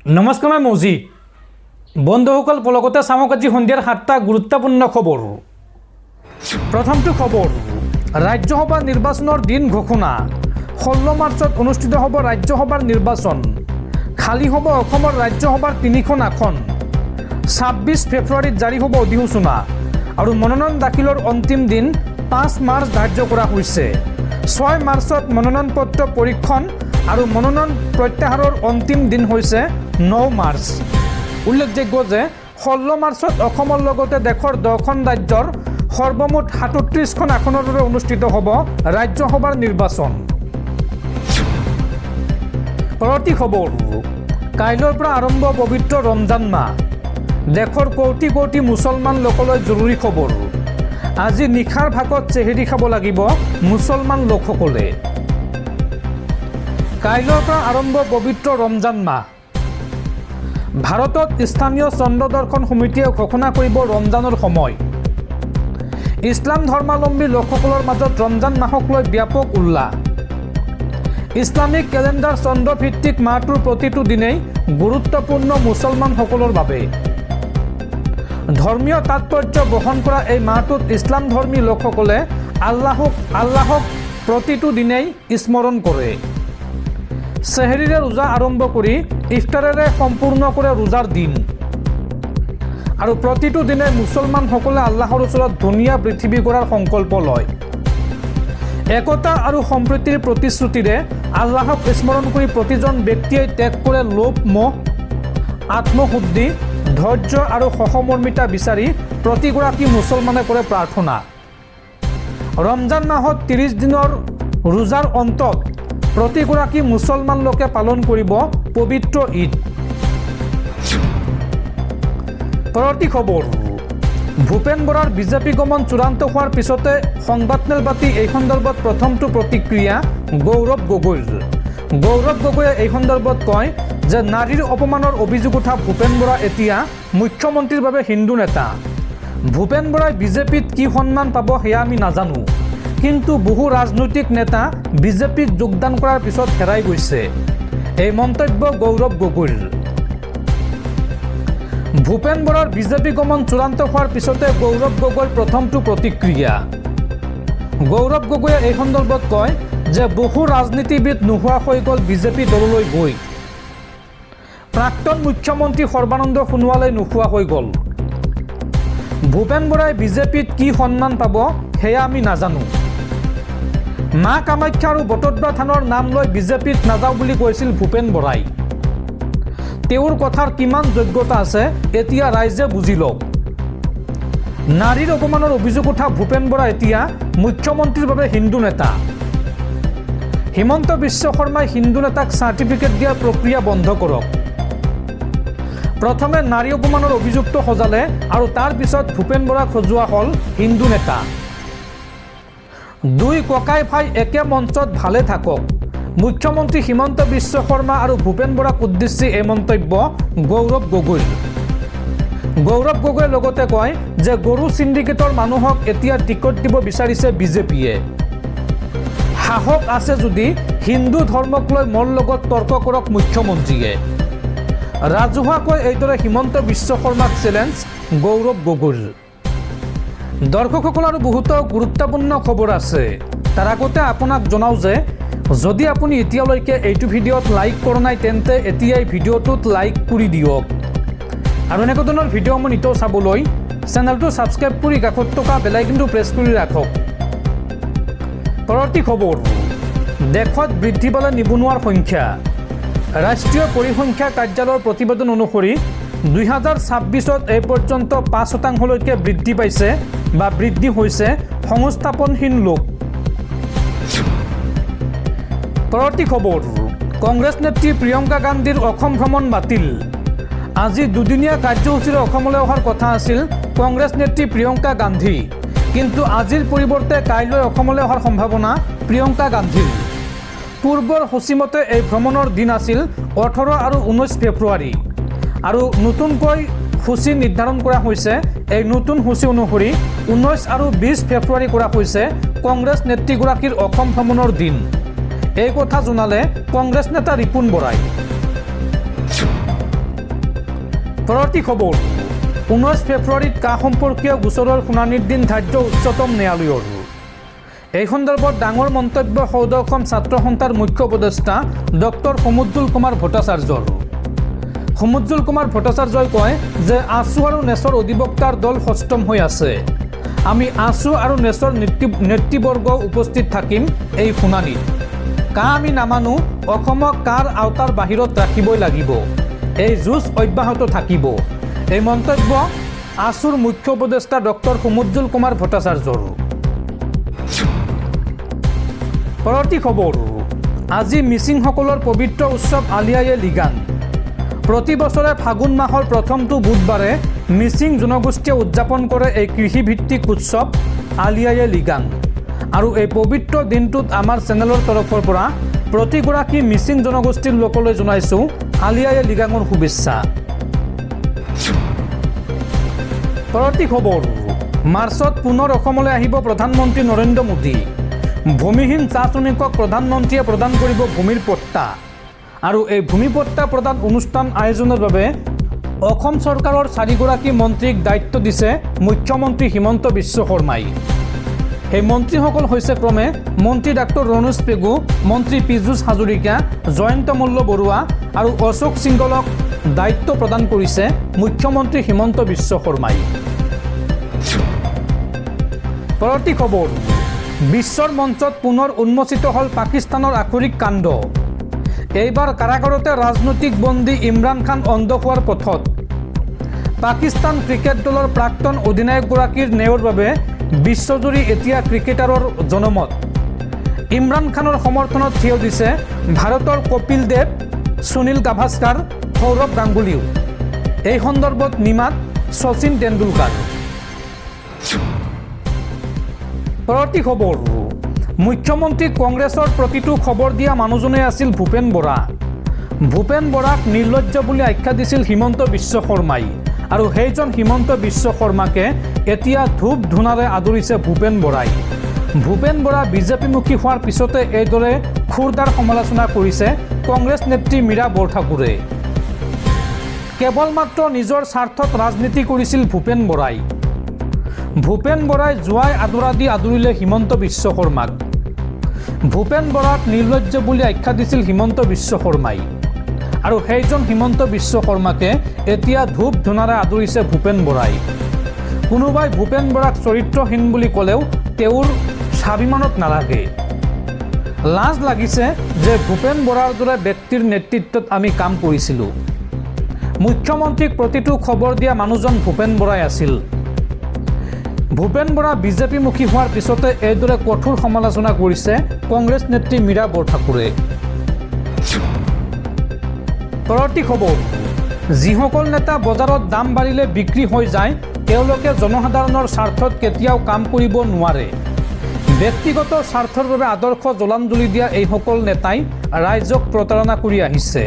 নমস্কাৰ, মই মৌজি। বন্ধুসকল, পলকতে চাওক আজি সন্ধিয়াৰ 7টা গুৰুত্বপূৰ্ণ খবৰ। প্ৰথমটো খবৰ, ৰাজ্যসভা নিৰ্বাচনৰ দিন ঘোষণা। 16 মাৰ্চত অনুষ্ঠিত হ'ব ৰাজ্যসভাৰ নিৰ্বাচন। খালী হ'ব অসমৰ ৰাজ্যসভাৰ 3খন আসন। 26 ফেব্ৰুৱাৰীত জাৰি হ'ব অধিসূচনা আৰু মনোনয়ন দাখিলৰ অন্তিম দিন 5 মাৰ্চ ধাৰ্য কৰা হৈছে। 6 মাৰ্চত মনোনয়ন পত্ৰ পৰীক্ষণ আৰু মনোনয়ন প্ৰত্যাহাৰৰ অন্তিম দিন হৈছে 9 মাৰ্চ। উল্লেখযোগ্য যে 16 মাৰ্চত অসমৰ লগতে দেশৰ 10খন ৰাজ্যৰ সৰ্বমুঠ 37খন আসনৰ বাবে অনুষ্ঠিত হ'ব ৰাজ্যসভাৰ নিৰ্বাচন। পৰৱৰ্তী খবৰ, কাইলৈৰ পৰা আৰম্ভ পবিত্ৰ ৰমজান মাহ। দেশৰ কোটি কোটি মুছলমান লোকলৈ জৰুৰী খবৰ। আজি নিশাৰ ভাগত চেহেৰি খাব লাগিব মুছলমান লোকসকলে। কাইলৈৰ পৰা আৰম্ভ পবিত্ৰ ৰমজান মাহ। ভাৰতত স্থানীয় চন্দ্ৰ দৰ্শন সমিতিয়ে ঘোষণা কৰিব ৰমজানৰ সময়। ইছলাম ধৰ্মাৱলম্বী লোকসকলৰ মাজত ৰমজান মাহক লৈ ব্যাপক উল্লাস। ইছলামিক কেলেণ্ডাৰ চন্দ্ৰভিত্তিক মাহটোৰ প্ৰতিটো দিনেই গুৰুত্বপূৰ্ণ মুছলমানসকলৰ বাবে। ধৰ্মীয় তাৎপৰ্য বহন কৰা এই মাহটোত ইছলাম ধৰ্মী লোকসকলে আল্লাহক প্ৰতিটো দিনেই স্মৰণ কৰে। চেহেৰিৰে ৰোজা আৰম্ভ কৰি ইফতাৰেৰে সম্পূৰ্ণ কৰে ৰোজাৰ দিন। আৰু প্ৰতিটো দিনে মুছলমানসকলে আল্লাহৰ ওচৰত ধুনীয়া পৃথিৱী কৰাৰ সংকল্প লয়। একতা আৰু সম্প্ৰীতিৰ প্ৰতিশ্ৰুতিৰে আল্লাহক স্মৰণ কৰি প্ৰতিজন ব্যক্তিয়ে ত্যাগ কৰে লোভ, মোহ, আত্মশুদ্ধি, ধৈৰ্য আৰু সহমৰ্মিতা বিচাৰি প্ৰতিগৰাকী মুছলমানে কৰে প্ৰাৰ্থনা। ৰমজান মাহত 30 দিনৰ ৰোজাৰ অন্তত প্ৰতিগৰাকী মুছলমান লোকে পালন কৰিব পবিত্ৰ ঈদ। পৰৱৰ্তী খবৰ, ভূপেন বৰাৰ বিজেপি গমন চূড়ান্ত হোৱাৰ পিছতে সংবাদমেল পাতি এই সন্দৰ্ভত প্ৰথমটো প্ৰতিক্ৰিয়া গৌৰৱ গগৈৰ। গৌৰৱ গগৈয়ে এই সন্দৰ্ভত কয় যে নাৰীৰ অপমানৰ অভিযোগ উঠা ভূপেন বৰা এতিয়া মুখ্যমন্ত্ৰীৰ বাবে হিন্দু নেতা। ভূপেন বৰাই বিজেপিত কি সন্মান পাব সেয়া আমি নাজানো, কিন্তু বহু ৰাজনৈতিক নেতা বিজেপিত যোগদান কৰাৰ পিছত হেৰাই গৈছে। এই মন্তব্য গৌৰৱ গগৈৰ। ভূপেন বৰাৰ বিজেপি গমন চূড়ান্ত হোৱাৰ পিছতে গৌৰৱ গগৈৰ প্ৰথমটো প্ৰতিক্ৰিয়া। গৌৰৱ গগৈয়ে এই সন্দৰ্ভত কয় যে বহু ৰাজনীতিবিদ নোহোৱা হৈ গ'ল বিজেপি দললৈ গৈ। প্ৰাক্তন মুখ্যমন্ত্ৰী সৰ্বানন্দ সোণোৱালে নোহোৱা হৈ গ'ল। ভূপেন বৰাই বিজেপিত কি সন্মান পাব সেয়া আমি নাজানো। মা কামাখ্যা আৰু বটদ্ৰা থানৰ নাম লৈ বিজেপিত নাযাওঁ বুলি কৈছিল ভূপেন বৰাই। তেওঁৰ কথাৰ কিমান যোগ্যতা আছে এতিয়া ৰাইজে বুজি লওক। নাৰীৰ অপমানৰ অভিযোগ উঠা ভূপেন বৰা এতিয়া মুখ্যমন্ত্ৰীৰ বাবে হিন্দু নেতা। হিমন্ত বিশ্ব শৰ্মাই হিন্দু নেতাক চাৰ্টিফিকেট দিয়াৰ প্ৰক্ৰিয়া বন্ধ কৰক। প্ৰথমে নাৰী অপমানৰ অভিযোগটো সজালে আৰু তাৰ পিছত ভূপেন বৰাক সজোৱা হ'ল হিন্দু নেতা। দুই ককাই ভাই একে মঞ্চত ভালে থাকক। মুখ্যমন্ত্ৰী হিমন্ত বিশ্ব শৰ্মা আৰু ভূপেন বৰাক উদ্দেশ্যি এই মন্তব্য গৌৰৱ গগৈৰ। গৌৰৱ গগৈয়ে লগতে কয় যে গৰু চিণ্ডিকেটৰ মানুহক এতিয়া টিকট দিব বিচাৰিছে বিজেপিয়ে। সাহস আছে যদি হিন্দু ধৰ্মক লৈ মোৰ লগত তৰ্ক কৰক মুখ্যমন্ত্ৰীয়ে। ৰাজহুৱাকৈ এইদৰে হিমন্ত বিশ্ব শৰ্মাক চেলেঞ্জ গৌৰৱ গগৈৰ। দৰ্শকসকল, আৰু বহুতো গুৰুত্বপূৰ্ণ খবৰ আছে। তাৰ আগতে আপোনাক জনাওঁ যে যদি আপুনি এতিয়ালৈকে এইটো ভিডিঅ'ত লাইক কৰা নাই তেন্তে এতিয়াই ভিডিঅ'টোত লাইক কৰি দিয়ক। আৰু এনেকুৱা ধৰণৰ ভিডিঅ' মই নিতৌ চাবলৈ চেনেলটো ছাবস্ক্ৰাইব কৰি কাষত থকা বেল আইকনটো প্ৰেছ কৰি ৰাখক। পৰৱৰ্তী খবৰ, দেশত বৃদ্ধি পালে নিবনুৱাৰ সংখ্যা। ৰাষ্ট্ৰীয় পৰিসংখ্যা কাৰ্যালয়ৰ প্ৰতিবেদন অনুসৰি 2026ত এই পৰ্যন্ত 5% বৃদ্ধি পাইছে বা বৃদ্ধি হৈছে সংস্থাপনহীন লোক। পৰৱৰ্তী খবৰ, কংগ্ৰেছ নেত্ৰী প্ৰিয়ংকা গান্ধীৰ অসম ভ্ৰমণ বাতিল। আজি দুদিনীয়া কাৰ্যসূচীৰে অসমলৈ অহাৰ কথা আছিল কংগ্ৰেছ নেত্ৰী প্ৰিয়ংকা গান্ধী, কিন্তু আজিৰ পৰিৱৰ্তে কাইলৈ অসমলৈ অহাৰ সম্ভাৱনা প্ৰিয়ংকা গান্ধীৰ। পূৰ্বৰ সূচীমতে এই ভ্ৰমণৰ দিন আছিল 18 আৰু 19 ফেব্ৰুৱাৰী আৰু নতুনকৈ সূচী নিৰ্ধাৰণ কৰা হৈছে। এই নতুন সূচী অনুসৰি 19 আৰু 20 ফেব্ৰুৱাৰী কৰা হৈছে কংগ্ৰেছ নেত্ৰীগৰাকীৰ অসম ভ্ৰমণৰ দিন। এই কথা জনালে কংগ্ৰেছ নেতা ৰিপুণ বৰাই। পৰৱৰ্তী খবৰ 19 ফেব্ৰুৱাৰীত কা সম্পৰ্কীয় গোচৰৰ শুনানিৰ দিন ধাৰ্য উচ্চতম ন্যায়ালয়ৰ। এই সন্দৰ্ভত ডাঙৰ মন্তব্য সৌদ অসম ছাত্ৰ সন্থাৰ মুখ্য উপদেষ্টা ডক্টৰ সমুজ্জল কুমাৰ ভট্টাচাৰ্যৰ। সমুজ্জল কুমাৰ ভট্টাচাৰ্যই কয় যে আছু আৰু নেচৰ অধিবক্তাৰ দল সষ্টম হৈ আছে। আমি আছু আৰু নেচৰ নেতৃবৰ্গ উপস্থিত থাকিম এই শুনানিত। কা আমি নামানো, অসমক কাৰ আওতাৰ বাহিৰত ৰাখিবই লাগিব। এই যুঁজ অব্যাহত থাকিব। এই মন্তব্য আছুৰ মুখ্য উপদেষ্টা ডক্টৰ সমুজ্জল কুমাৰ ভট্টাচাৰ্যৰ। পৰৱৰ্তী খবৰ আজি মিচিংসকলৰ পবিত্ৰ উৎসৱ আলি আই লৃগাং। প্ৰতি বছৰে ফাগুন মাহৰ প্ৰথমটো বুধবাৰে মিচিং জনগোষ্ঠীয়ে উদযাপন কৰে এই কৃষিভিত্তিক উৎসৱ আলি আই লৃগাং। আৰু এই পবিত্ৰ দিনটোত আমাৰ চেনেলৰ তৰফৰ পৰা প্ৰতিগৰাকী মিচিং জনগোষ্ঠীৰ লোকলৈ জনাইছোঁ আলি আই লৃগাঙৰ শুভেচ্ছা। পৰৱৰ্তী খবৰ মাৰ্চত পুনৰ অসমলৈ আহিব প্ৰধানমন্ত্ৰী নৰেন্দ্ৰ মোদী। ভূমিহীন চাহ শ্ৰমিকক প্ৰধানমন্ত্ৰীয়ে প্ৰদান কৰিব ভূমিৰ পট্টা। আৰু এই ভূমি পট্টা প্ৰদান অনুষ্ঠান আয়োজনৰ বাবে অসম চৰকাৰৰ 4গৰাকী মন্ত্ৰীক দায়িত্ব দিছে মুখ্যমন্ত্ৰী হিমন্ত বিশ্ব শৰ্মাই। এই মন্ত্ৰীসকল হৈছে ক্ৰমে মন্ত্ৰী ডাক্তৰ ৰণোজ পেগু, মন্ত্ৰী পীযুষ হাজৰিকা, জয়ন্ত মল্ল বৰুৱা আৰু অশোক সিংগলক দায়িত্ব প্ৰদান কৰিছে মুখ্যমন্ত্ৰী হিমন্ত বিশ্ব শৰ্মাই। পৰৱৰ্তী খবৰ বিশ্বৰ মঞ্চত পুনৰ উন্মোচিত হ'ল পাকিস্তানৰ আখৰিক কাণ্ড। এইবাৰ কাৰাগাৰতে ৰাজনৈতিক বন্দী ইমৰান খান অন্ধ হোৱাৰ পথত। পাকিস্তান ক্ৰিকেট দলৰ প্ৰাক্তন অধিনায়কগৰাকীৰ ন্যায়ৰ বাবে বিশ্বজুৰি এতিয়া ক্ৰিকেটাৰৰ জনমত। ইমৰান খানৰ সমৰ্থনত থিয় দিছে ভাৰতৰ কপিল দেৱ, সুনীল গাভাস্কাৰ, সৌৰভ গাংগুলীও। এই সন্দৰ্ভত নিমাত শচীন তেণ্ডুলকাৰ। পৰৱৰ্তী খবৰ মুখ্যমন্ত্ৰী কংগ্ৰেছৰ প্ৰতিটো খবৰ দিয়া মানুহজনে আছিল ভূপেন বৰা। ভূপেন বৰাক নিৰ্লজ্জ বুলি আখ্যা দিছিল হিমন্ত বিশ্ব শৰ্মাই। আৰু সেইজন হিমন্ত বিশ্ব শৰ্মাকে এতিয়া ধূপ ধূনাৰে আদৰিছে ভূপেন বৰাই। ভূপেন বৰা বিজেপিমুখী হোৱাৰ পিছতে এইদৰে খুৰদাৰ সমালোচনা কৰিছে কংগ্ৰেছ নেত্ৰী মীৰা বৰঠাকুৰে। কেৱল মাত্ৰ নিজৰ স্বাৰ্থত ৰাজনীতি কৰিছিল ভূপেন বৰাই। ভূপেন বৰাই জোৱাই আদৰা দি আদৰিলে হিমন্ত বিশ্ব শৰ্মাক। ভূপেন বৰাক নিৰ্লজ্জ বুলি আখ্যা দিছিল হিমন্ত বিশ্ব শৰ্মাই। আৰু সেইজন হিমন্ত বিশ্ব শৰ্মাকে এতিয়া ধূপ ধূনাৰে আদৰিছে ভূপেন বৰাই। কোনোবাই ভূপেন বৰাক চৰিত্ৰহীন বুলি ক'লেও তেওঁৰ স্বাভিমানত নালাগে। লাজ লাগিছে যে ভূপেন বৰাৰ দৰে ব্যক্তিৰ নেতৃত্বত আমি কাম কৰিছিলোঁ। মুখ্যমন্ত্ৰীক প্ৰতিটো খবৰ দিয়া মানুহজন ভূপেন বৰাই আছিল। ভূপেন বৰা বিজেপিমুখী হোৱাৰ পিছতে এইদৰে কঠোৰ সমালোচনা কৰিছে কংগ্ৰেছ নেত্ৰী মীৰা বৰঠাকুৰে। পৰৱৰ্তী খবৰ যিসকল নেতা বজাৰত দাম বাঢ়িলে বিক্ৰী হৈ যায় তেওঁলোকে জনসাধাৰণৰ স্বাৰ্থত কেতিয়াও কাম কৰিব নোৱাৰে। ব্যক্তিগত স্বাৰ্থৰ বাবে আদৰ্শ জলাঞ্জলি দিয়া এইসকল নেতাই ৰাইজক প্ৰতাৰণা কৰি আহিছে।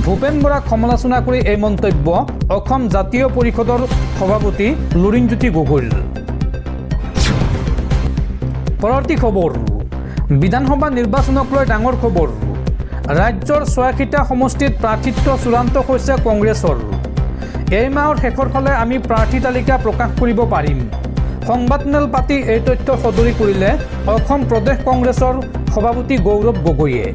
ভূপেন বৰাক সমালোচনা কৰি এই মন্তব্য অসম জাতীয় পৰিষদৰ সভাপতি লুৰিণজ্যোতি গগৈৰ। পৰৱৰ্তী খবৰ বিধানসভা নিৰ্বাচনক লৈ ডাঙৰ খবৰ। ৰাজ্যৰ 86টা সমষ্টিত প্ৰাৰ্থিত্ব চূড়ান্ত হৈছে কংগ্ৰেছৰ। এই মাহৰ শেষৰ ফালে আমি প্ৰাৰ্থী তালিকা প্ৰকাশ কৰিব পাৰিম। সংবাদমেল পাতি এই তথ্য সদৰি কৰিলে অসম প্ৰদেশ কংগ্ৰেছৰ সভাপতি গৌৰৱ গগৈয়ে।